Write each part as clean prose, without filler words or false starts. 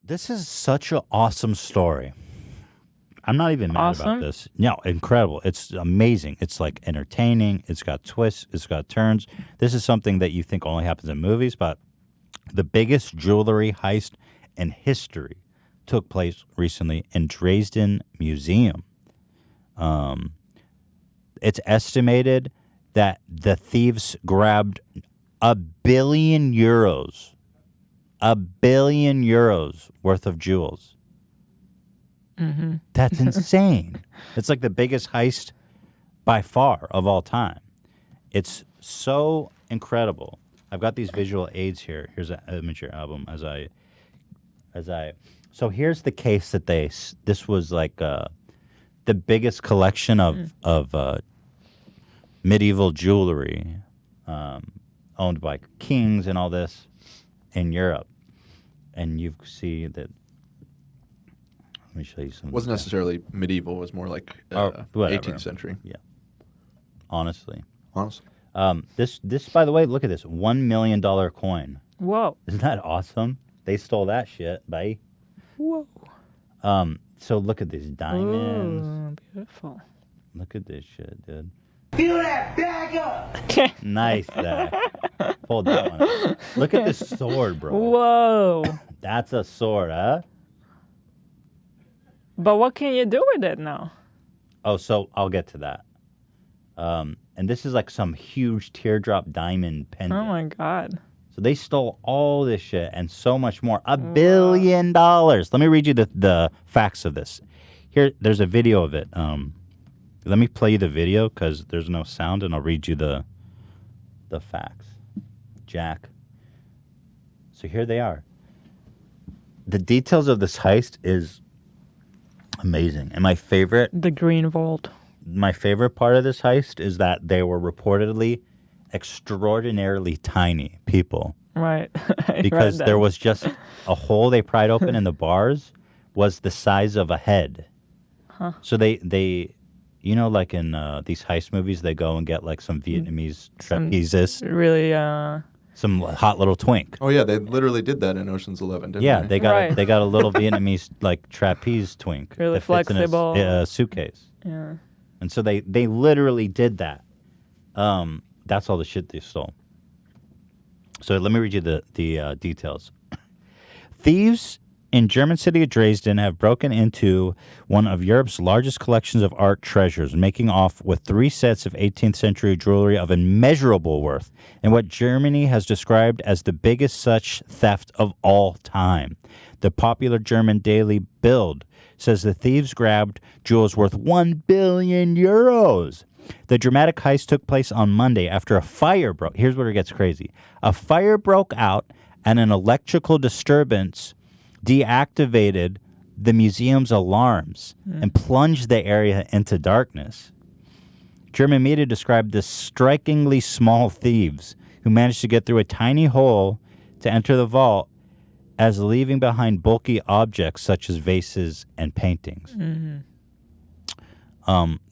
This is such an awesome story. I'm not even mad about this. No, incredible. It's amazing. It's like entertaining. It's got twists. It's got turns. This is something that you think only happens in movies, but the biggest jewelry heist in history took place recently in Dresden Museum. It's estimated that the thieves grabbed €1 billion worth of jewels. Mm-hmm. That's insane. It's like the biggest heist by far of all time. It's so incredible. I've got these visual aids here. Here's an imagery album so here's the case that this was like the biggest collection of medieval jewelry owned by kings and all this in Europe. And you see that. Let me show you some. It wasn't necessarily medieval. It was more like 18th century. Yeah. Honestly. Honestly. This, by the way, look at this. $1 million coin. Whoa. Isn't that awesome? They stole that shit, bye. Whoa. So look at these diamonds. Ooh, beautiful. Look at this shit, dude. Fill that bag up. Nice, Zach. Hold that one. Look at this sword, bro. Whoa. That's a sword, huh? But what can you do with it now? Oh, so I'll get to that. And this is like some huge teardrop diamond pendant. Oh my God. So they stole all this shit and so much more. $1 billion. Let me read you the facts of this. Here, there's a video of it. Let me play you the video because there's no sound, and I'll read you the facts. Jack. So here they are. The details of this heist is amazing. And my favorite... The Green Vault. My favorite part of this heist is that they were reportedly extraordinarily tiny people. Right. Because there was just a hole they pried open in the bars was the size of a head. Huh. So they you know, like in these heist movies, they go and get like some Vietnamese trapezist. Really, some hot little twink. Oh yeah, they literally did that in Ocean's 11, didn't Yeah, they? they got a little Vietnamese like trapeze twink. Really that fits flexible. in a suitcase. Yeah. And so they literally did that. That's all the shit they stole. So let me read you the details. Thieves in German city of Dresden have broken into one of Europe's largest collections of art treasures, making off with 3 sets of 18th century jewelry of immeasurable worth in what Germany has described as the biggest such theft of all time. The popular German daily Bild says the thieves grabbed jewels worth €1 billion. The dramatic heist took place on Monday after a fire broke. Here's where it gets crazy. A fire broke out and an electrical disturbance deactivated the museum's alarms and plunged the area into darkness. German media described the strikingly small thieves who managed to get through a tiny hole to enter the vault as leaving behind bulky objects such as vases and paintings. Mm-hmm.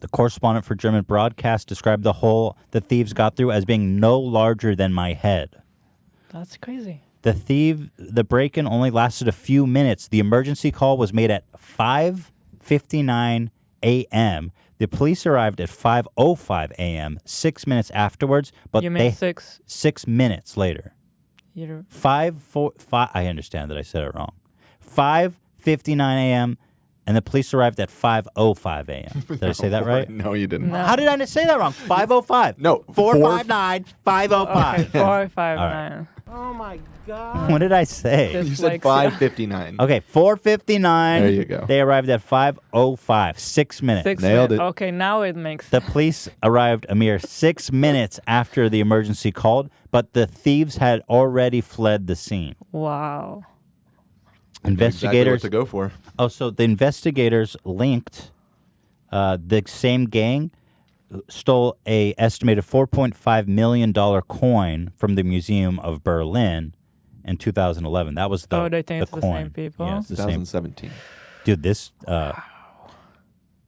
The correspondent for German broadcast described the hole the thieves got through as being no larger than my head. That's crazy. The break-in only lasted a few minutes. The emergency call was made at 5:59 a.m. The police arrived at 5:05 a.m., 6 minutes afterwards, but You mean 6 minutes later. You're... 5. I understand that I said it wrong. 5:59 a.m., and the police arrived at 5:05 a.m. Did I say that right? No, you didn't. No. How did I say that wrong? 5:05. No. 459 5:05. Okay, 459. All right. Oh my God. What did I say? You said Dyslexia. 5:59. Okay, 4:59. There you go. They arrived at 5:05. 6 minutes. 6 Nailed minutes. it. Okay, now it makes The police arrived a mere 6 minutes after the emergency called, but the thieves had already fled the scene. Wow. Investigators. Exactly what to go for. Oh, so the investigators linked the same gang stole a estimated $4.5 million coin from the Museum of Berlin in 2011. That was the they think it's coin. the same people? Yeah, it's the same. 2017. Dude, this in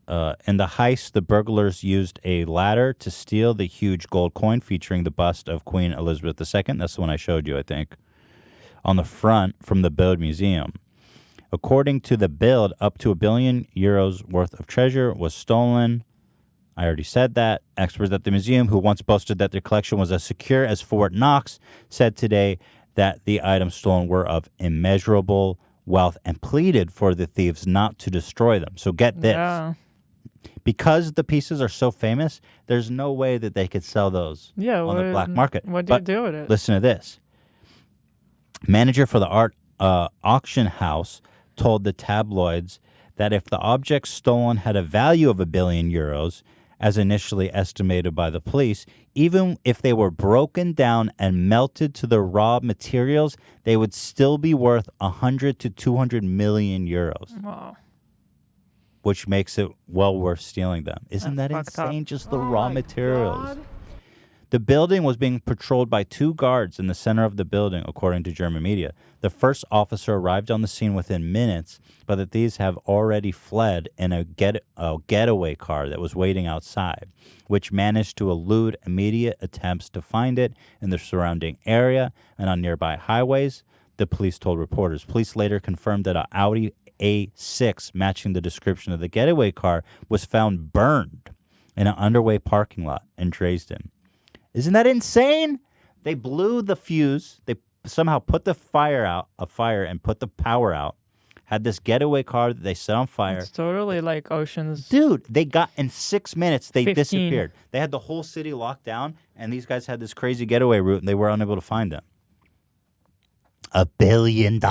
the heist, the burglars used a ladder to steal the huge gold coin featuring the bust of Queen Elizabeth II. That's the one I showed you, I think, on the front from the Bode Museum. According to the build, up to €1 billion worth of treasure was stolen. I already said that. Experts at the museum, who once boasted that their collection was as secure as Fort Knox, said today that the items stolen were of immeasurable wealth and pleaded for the thieves not to destroy them. So get this. Yeah. Because the pieces are so famous, there's no way that they could sell those on the black market. What do you do with it? Listen to this. Manager for the art auction house told the tabloids that if the objects stolen had a value of €1 billion, as initially estimated by the police, even if they were broken down and melted to the raw materials, they would still be worth 100 to 200 million euros. Wow. Which makes it well worth stealing them. Isn't That's that fucked insane? up. Just the raw materials. The building was being patrolled by 2 guards in the center of the building, according to German media. The first officer arrived on the scene within minutes, but the thieves have already fled in a getaway car that was waiting outside, which managed to elude immediate attempts to find it in the surrounding area and on nearby highways, the police told reporters. Police later confirmed that an Audi A6 matching the description of the getaway car was found burned in an underway parking lot in Dresden. Isn't that insane? They blew the fuse. They somehow put the fire and put the power out. Had this getaway car that they set on fire. It's totally like Ocean's. Dude, they got in 6 minutes, they 15. disappeared. They had the whole city locked down, and these guys had this crazy getaway route, and they were unable to find them. $1 billion.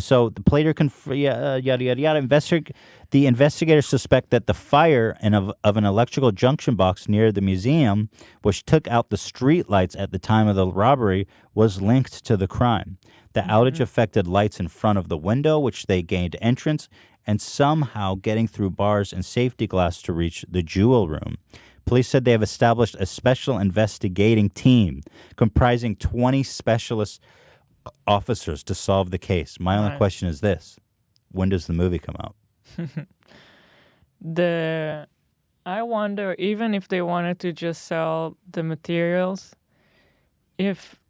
So the plater yada yada yada. The investigators suspect that the fire of an electrical junction box near the museum, which took out the street lights at the time of the robbery, was linked to the crime. The outage affected lights in front of the window, which they gained entrance, and somehow getting through bars and safety glass to reach the jewel room. Police said they have established a special investigating team comprising 20 specialist officers to solve the case. My only question is this: when does the movie come out? I wonder, even if they wanted to just sell the materials, if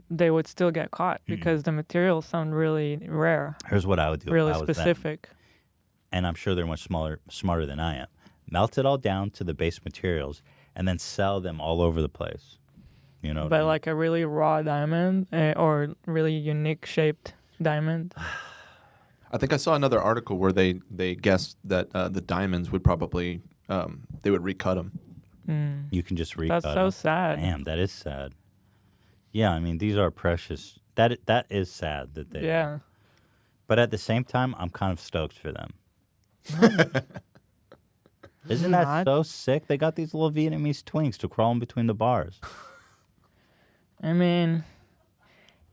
they would still get caught because the materials sound really rare. Here's what I would do. Really if I was specific. them. And I'm sure they're much smarter than I am. Melt it all down to the base materials and then sell them all over the place. You know, but like a really raw diamond or really unique shaped diamond. I think I saw another article where they guessed that the diamonds would probably they would recut them. You can just recut them. That's so sad. Damn, that is sad. Yeah, I mean, these are precious. That is sad that they. Yeah. But at the same time, I'm kind of stoked for them. Isn't that so sick? They got these little Vietnamese twinks to crawl in between the bars. I mean,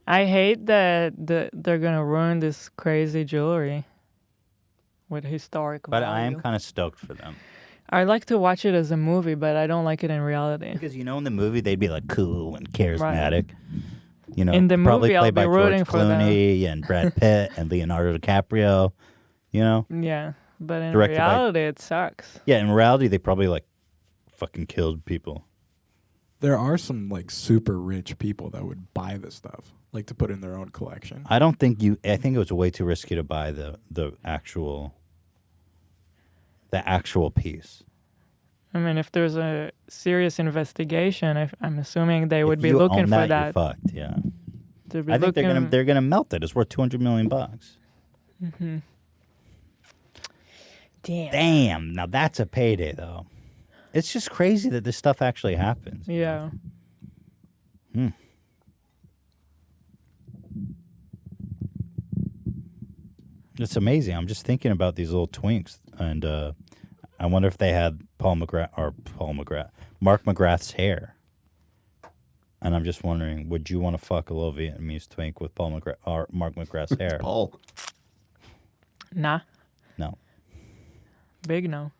I hate that they're going to ruin this crazy jewelry with historic value. But I am kind of stoked for them. I like to watch it as a movie, but I don't like it in reality. Because, you know, in the movie, they'd be like cool and charismatic. Right. You know, in the probably movie, I'll played be by rooting George for them. Clooney and Brad Pitt and Leonardo DiCaprio, you know? Yeah, but in Directed reality, it sucks. Yeah, in reality, they probably, like, fucking killed people. There are some, like, super rich people that would buy this stuff, like, to put in their own collection. I think it was way too risky to buy the actual piece. I mean, if there's a serious investigation, I'm assuming they would be you looking own for that. that. You're fucked, yeah. I think they're gonna melt it. It's worth $200 million. Mm-hmm. Damn. Now that's a payday, though. It's just crazy that this stuff actually happens. Yeah. It's amazing. I'm just thinking about these little twinks, and I wonder if they had Mark McGrath's hair. And I'm just wondering, would you want to fuck a little Vietnamese twink with Mark McGrath's hair? Paul. Nah. No. Big no.